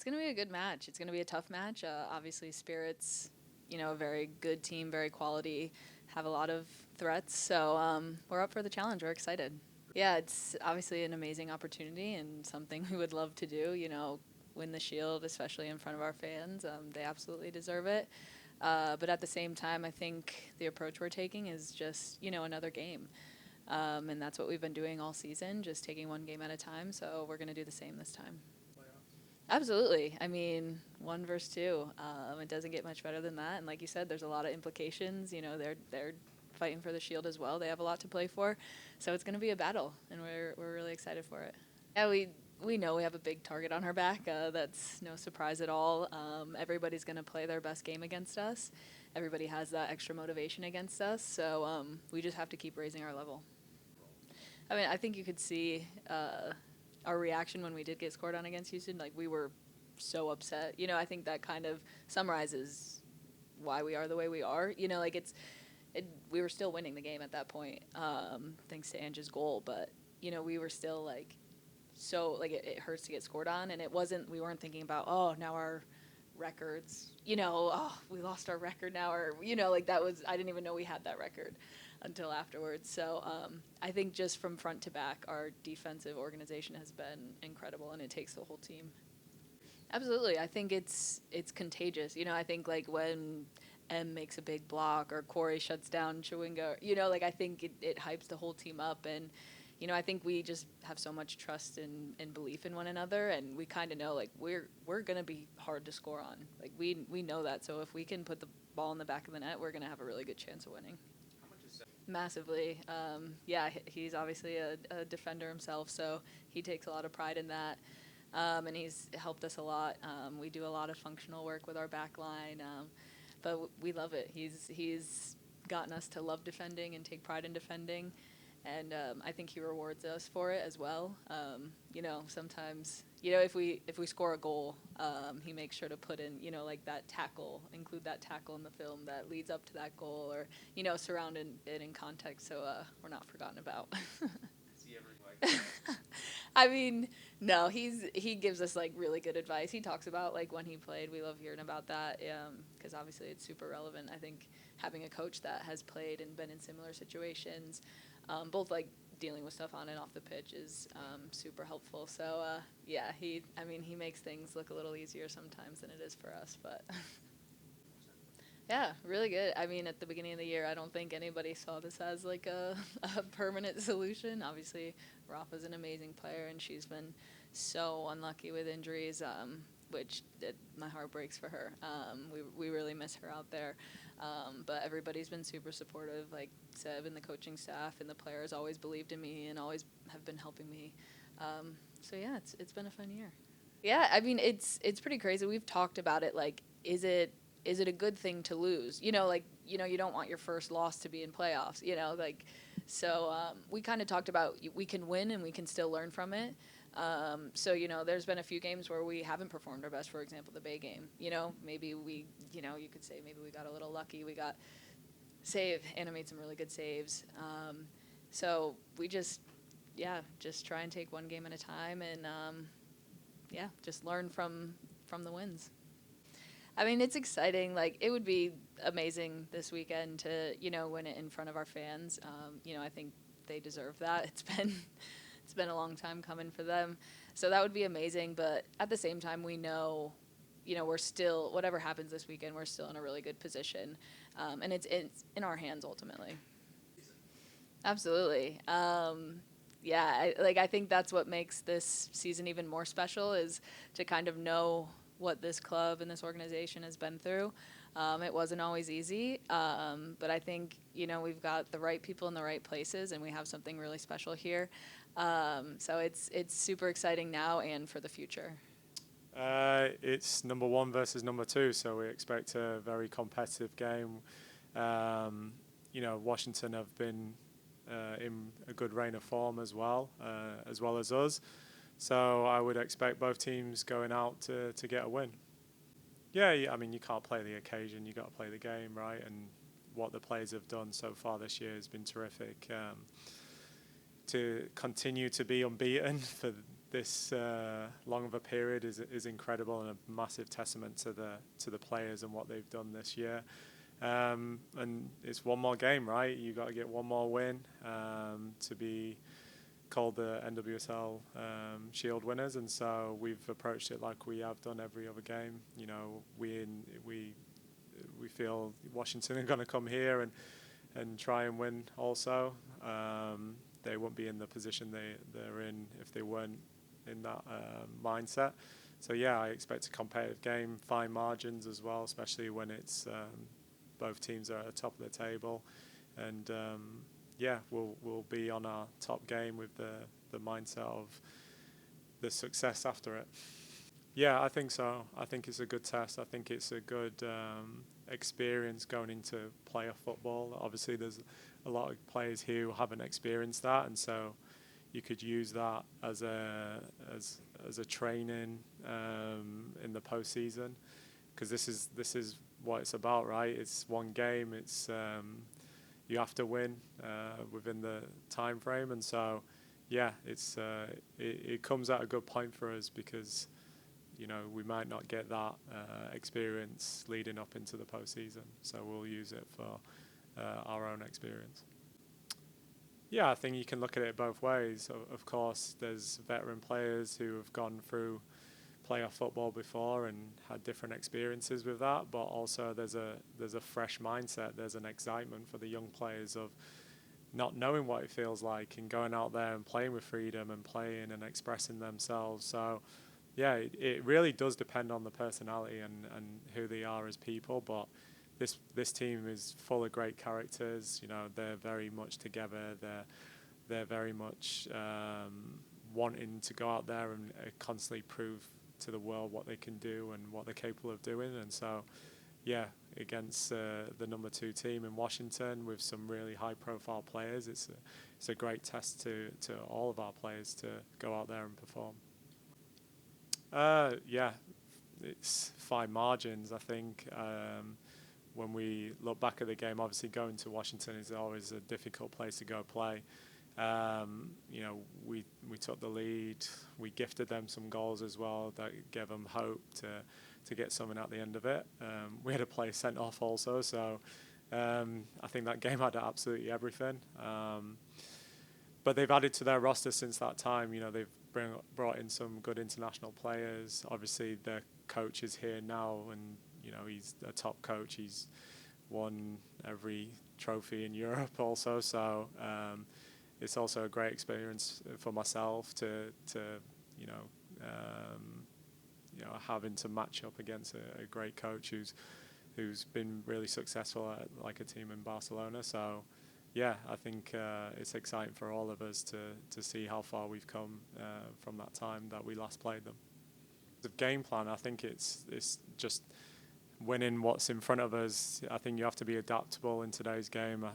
going to be a good match. It's going to be a tough match. Obviously, Spirits, a very good team, very quality, have a lot of threats. So we're up for the challenge. We're excited. Yeah, it's obviously an amazing opportunity and something we would love to do, win the Shield, especially in front of our fans. They absolutely deserve it. But at the same time, I think the approach we're taking is just, another game. And that's what we've been doing all season, just taking one game at a time. So we're going to do the same this time. Absolutely. I mean, 1 versus 2. It doesn't get much better than that. And like you said, there's a lot of implications. They're fighting for the Shield as well. They have a lot to play for. So it's going to be a battle, and we're really excited for it. Yeah, we know we have a big target on our back. That's no surprise at all. Everybody's going to play their best game against us. Everybody has that extra motivation against us. So we just have to keep raising our level. I mean, I think you could see our reaction when we did get scored on against Houston. Like, we were so upset. I think that kind of summarizes why we are the way we are. We were still winning the game at that point, thanks to Ange's goal. But, we were still, it hurts to get scored on. And we weren't thinking about, now our records, we lost our record now. Or, I didn't even know we had that record until afterwards. So I think just from front to back, our defensive organization has been incredible, and it takes the whole team. Absolutely. I think it's contagious. I think, when M makes a big block or Corey shuts down Chewinga, I think it hypes the whole team up. And, I think we just have so much trust and belief in one another, and we kind of know, we're going to be hard to score on. We know that. So if we can put the ball in the back of the net, we're going to have a really good chance of winning. Massively. He's obviously a defender himself, so he takes a lot of pride in that. And he's helped us a lot. We do a lot of functional work with our back line, but we love it. He's gotten us to love defending and take pride in defending, and I think he rewards us for it as well. Sometimes, if we score a goal, he makes sure to put in, that tackle, include that tackle in the film that leads up to that goal, or, surround it in context, so we're not forgotten about. I mean, no, he gives us really good advice. He talks about when he played. We love hearing about that because obviously it's super relevant. I think having a coach that has played and been in similar situations, both dealing with stuff on and off the pitch, is super helpful. So he makes things look a little easier sometimes than it is for us, but. Yeah, really good. I mean, at the beginning of the year, I don't think anybody saw this as a permanent solution. Obviously, Rafa's an amazing player, and she's been so unlucky with injuries, which my heart breaks for her. We really miss her out there. But everybody's been super supportive, like Seb and the coaching staff and the players always believed in me and always have been helping me. So yeah, it's been a fun year. Yeah, I mean, it's pretty crazy. We've talked about it. Is it a good thing to lose? You don't want your first loss to be in playoffs, so we kind of talked about we can win and we can still learn from it. So, there's been a few games where we haven't performed our best, for example, the Bay game. Maybe we, you could say maybe we got a little lucky. We got Anna made some really good saves. So we just try and take one game at a time and, just learn from the wins. I mean, it's exciting. It would be amazing this weekend to, win it in front of our fans. I think they deserve that. It's been a long time coming for them. So that would be amazing. But at the same time, we know, we're still, whatever happens this weekend, we're still in a really good position. And it's in our hands ultimately. Absolutely. I think that's what makes this season even more special is to kind of know what this club and this organization has been through. It wasn't always easy, but I think, we've got the right people in the right places, and we have something really special here. So it's super exciting now and for the future. It's number 1 versus number 2, so we expect a very competitive game. Washington have been in a good reign of form as well as us. So I would expect both teams going out to get a win. Yeah, I mean, you can't play the occasion. You got to play the game, right? And what the players have done so far this year has been terrific. To continue to be unbeaten for this long of a period is incredible and a massive testament to the players and what they've done this year. And it's one more game, right? You got to get one more win to be called the NWSL Shield winners, and so we've approached it like we have done every other game. You know, we feel Washington are going to come here and try and win also. They wouldn't be in the position they're in if they weren't in that mindset. So yeah, I expect a competitive game, fine margins as well, especially when it's both teams are at the top of the table, and yeah, we'll be on our top game with the mindset of the success after it. Yeah, I think so. I think it's a good test. I think it's a good experience going into playoff football. Obviously, there's a lot of players here who haven't experienced that, and so you could use that as a training in the postseason, because this is what it's about, right? It's one game. It's you have to win within the time frame, and so yeah, it comes at a good point for us, because you know we might not get that experience leading up into the postseason, so we'll use it for our own experience. Yeah, I think you can look at it both ways. Of course, there's veteran players who have gone through playoff football before and had different experiences with that, but also there's a fresh mindset. There's an excitement for the young players of not knowing what it feels like and going out there and playing with freedom and playing and expressing themselves. So yeah, it really does depend on the personality and who they are as people, but this team is full of great characters. You know, they're very much together. They're very much wanting to go out there and constantly prove to the world what they can do and what they're capable of doing. And so, yeah, against the number 2 team in Washington with some really high-profile players, it's a great test to all of our players to go out there and perform. Yeah, it's fine margins, I think. When we look back at the game, obviously going to Washington is always a difficult place to go play. You know, we took the lead. We gifted them some goals as well that gave them hope to get something at the end of it. We had a player sent off also, so I think that game had absolutely everything. But they've added to their roster since that time. You know, they've brought in some good international players. Obviously, their coach is here now, and you know he's a top coach. He's won every trophy in Europe also, so it's also a great experience for myself to you know having to match up against a great coach who's been really successful at like a team in Barcelona. So yeah, I think it's exciting for all of us to see how far we've come from that time that we last played them. The game plan, I think it's just winning what's in front of us. I think you have to be adaptable in today's game.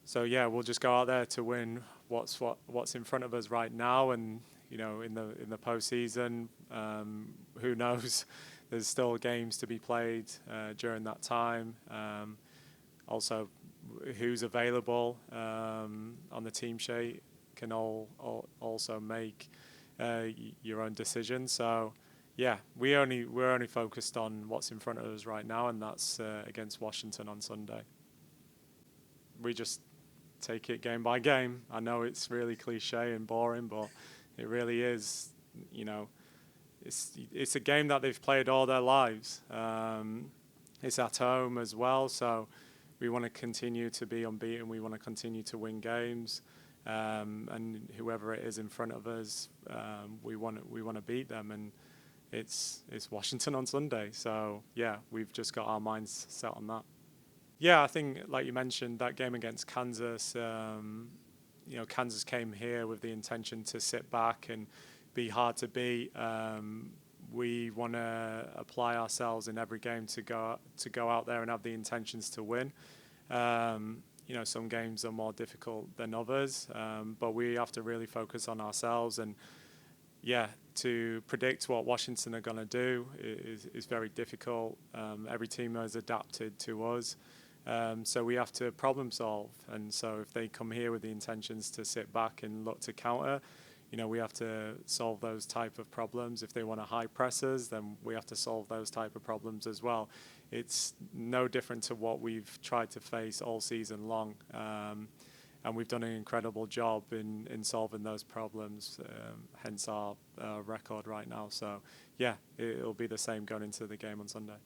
So yeah, we'll just go out there to win what's in front of us right now, and you know, in the postseason, who knows? There's still games to be played during that time. Also, who's available on the team sheet can also make your own decision. So yeah, we're only focused on what's in front of us right now, and that's against Washington on Sunday. We just take it game by game. I know it's really cliche and boring, but it really is. You know, it's a game that they've played all their lives. It's at home as well, so we want to continue to be unbeaten. We want to continue to win games, and whoever it is in front of us, we want to beat them. And it's Washington on Sunday, so yeah, we've just got our minds set on that. Yeah, I think like you mentioned, that game against Kansas, you know, Kansas came here with the intention to sit back and be hard to beat. We want to apply ourselves in every game to go out there and have the intentions to win. You know, some games are more difficult than others, but we have to really focus on ourselves. And yeah, to predict what Washington are going to do is very difficult. Every team has adapted to us. So we have to problem solve. And so if they come here with the intentions to sit back and look to counter, we have to solve those type of problems. If they want to high pressers, then we have to solve those type of problems as well. It's no different to what we've tried to face all season long. And we've done an incredible job in solving those problems, hence our record right now. So, yeah, it'll be the same going into the game on Sunday.